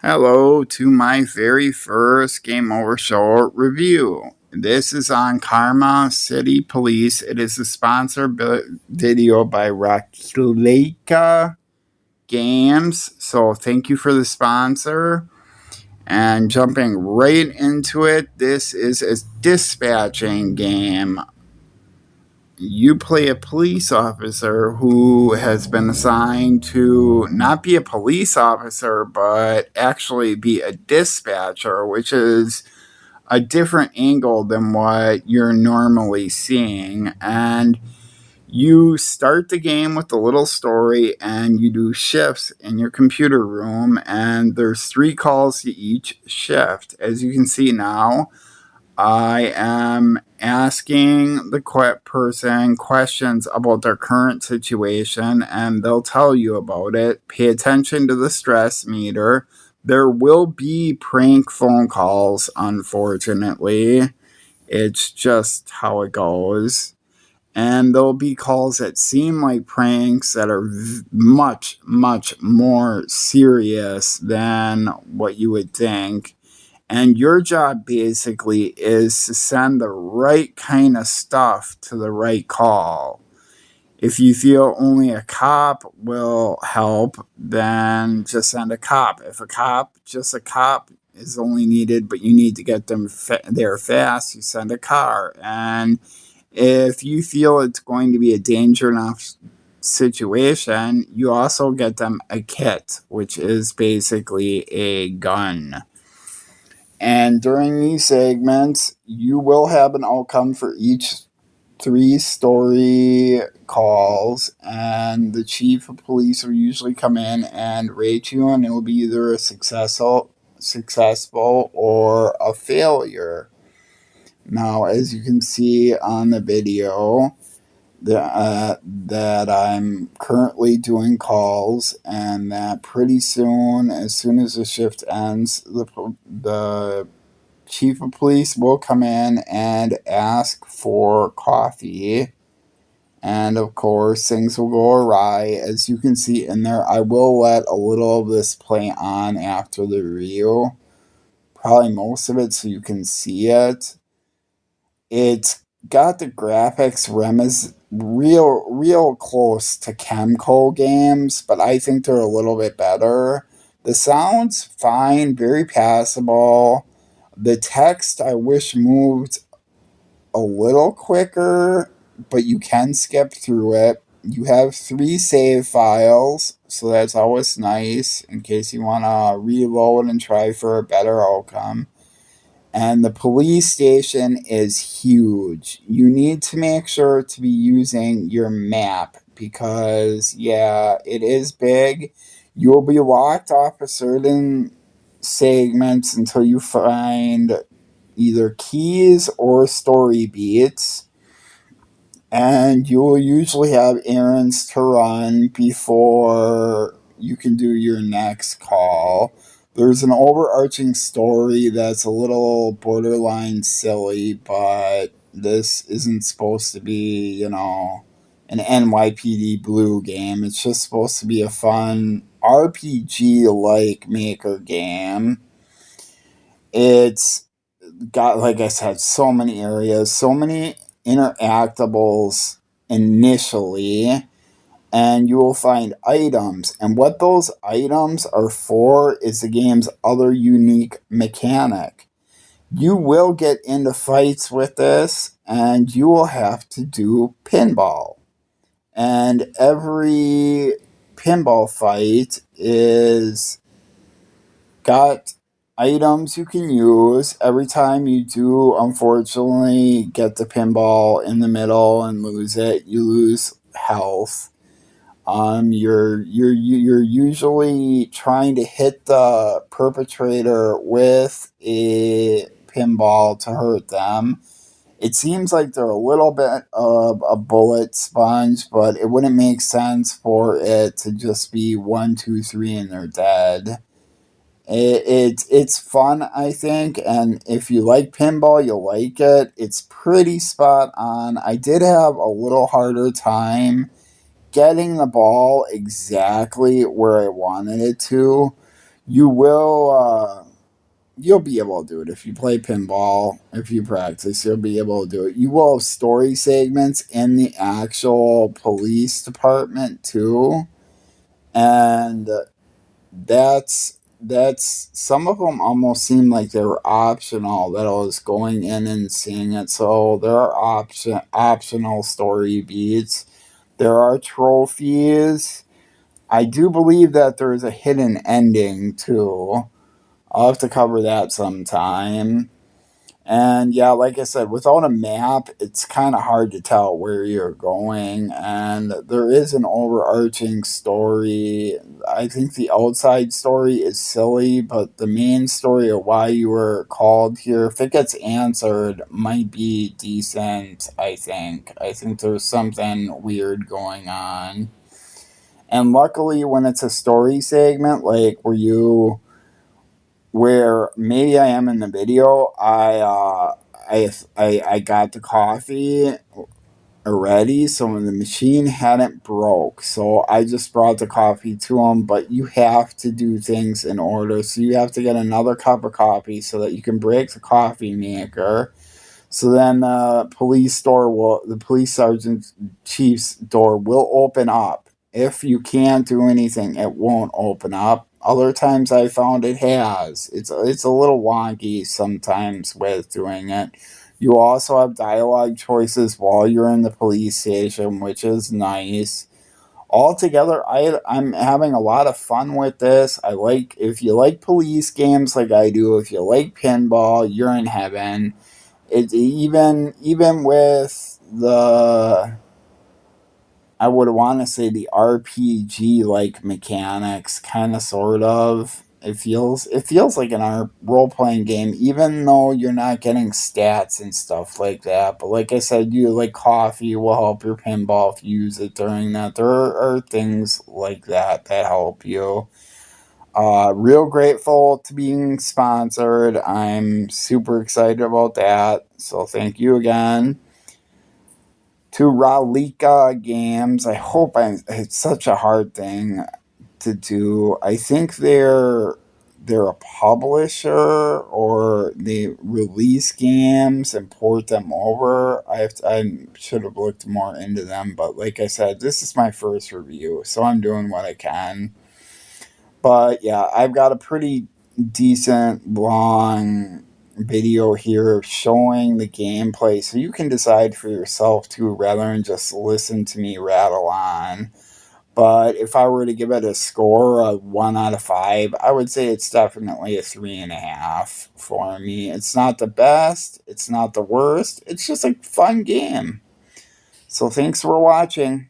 Hello to my very first Game Over Show review. This is on Karma City Police. It is a sponsored video by Ratalaika Games. So thank you for the sponsor. And jumping right into it, this is a dispatching game. You play a police officer who has been assigned to not be a police officer, but actually be a dispatcher, which is a different angle than what you're normally seeing. And you start the game with a little story and you do shifts in your computer room, and there's 3 calls to each shift. As you can see now, I am asking the person questions about their current situation, and they'll tell you about it. Pay attention to the stress meter. There will be prank phone calls, unfortunately. It's just how it goes. And there'll be calls that seem like pranks that are much, much more serious than what you would think. And your job basically is to send the right kind of stuff to the right call. If you feel only a cop will help, then just send a cop. If just a cop is only needed, but you need to get them there fast, you send a car. And if you feel it's going to be a danger enough situation, you also get them a kit, which is basically a gun. And during these segments, you will have an outcome for each 3 story calls, and the chief of police will usually come in and rate you, and it will be either a successful or a failure. Now, as you can see on the video, that I'm currently doing calls, and that pretty soon, as soon as the shift ends, the chief of police will come in and ask for coffee. And of course, things will go awry. As you can see in there, I will let a little of this play on after the review. Probably most of it so you can see it. It's got the graphics real close to Chemco games, but I think they're a little bit better. The sound's fine, very passable. The text I wish moved a little quicker, but you can skip through it. You have 3 save files, so that's always nice in case you want to reload and try for a better outcome. And the police station is huge. You need to make sure to be using your map because, yeah, it is big. You will be locked off of certain segments until you find either keys or story beats. And you will usually have errands to run before you can do your next call. There's an overarching story that's a little borderline silly, but this isn't supposed to be, an NYPD Blue game. It's just supposed to be a fun RPG like maker game. It's got, like I said, so many areas, so many interactables initially, and you will find items. And what those items are for is the game's other unique mechanic. You will get into fights with this, and you will have to do pinball. And every pinball fight is got items you can use. Every time you do, unfortunately, get the pinball in the middle and lose it, you lose health. You're usually trying to hit the perpetrator with a pinball to hurt them. It seems like they're a little bit of a bullet sponge, but it wouldn't make sense for it to just be 1, 2, 3, and they're dead. It's fun, I think, and if you like pinball, you'll like it. It's pretty spot on. I did have a little harder time getting the ball exactly where I wanted it to. You will, you'll be able to do it if you play pinball. If you practice, you'll be able to do it. You will have story segments in the actual police department too, and that's some of them almost seem like they were optional, that I was going in and seeing it. So there are optional story beats. There are trophies. I do believe that there's a hidden ending too. I'll have to cover that sometime. And yeah, like I said, without a map, it's kind of hard to tell where you're going. And there is an overarching story. I think the outside story is silly, but the main story of why you were called here, if it gets answered, might be decent, I think. I think there's something weird going on. And luckily, when it's a story segment, like where maybe I am in the video, I got the coffee already, so when the machine hadn't broke, so I just brought the coffee to him. But you have to do things in order, so you have to get another cup of coffee so that you can break the coffee maker. So then the police sergeant chief's door will open up. If you can't do anything, it won't open up. Other times I found it has. It's a little wonky sometimes with doing it. You also have dialogue choices while you're in the police station, which is nice. Altogether, I'm having a lot of fun with this. I like, if you like police games like I do, if you like pinball, you're in heaven. It even with the, I would want to say, the RPG like mechanics, kind of sort of. It feels like an role playing game, even though you're not getting stats and stuff like that. But like I said, you like coffee will help your pinball if you use it during that. There are things like that that help you. Real grateful to being sponsored. I'm super excited about that. So thank you again to Ratalaika Games. I hope it's such a hard thing to do. I think they're a publisher, or they release games and port them over. I should have looked more into them, but like I said, this is my first review, so I'm doing what I can. But yeah, I've got a pretty decent long video here showing the gameplay, so you can decide for yourself too, rather than just listen to me rattle on. But if I were to give it a score, a 1 out of 5, I would say it's definitely a 3.5 for me. It's not the best, it's not the worst, it's just a fun game. So thanks for watching.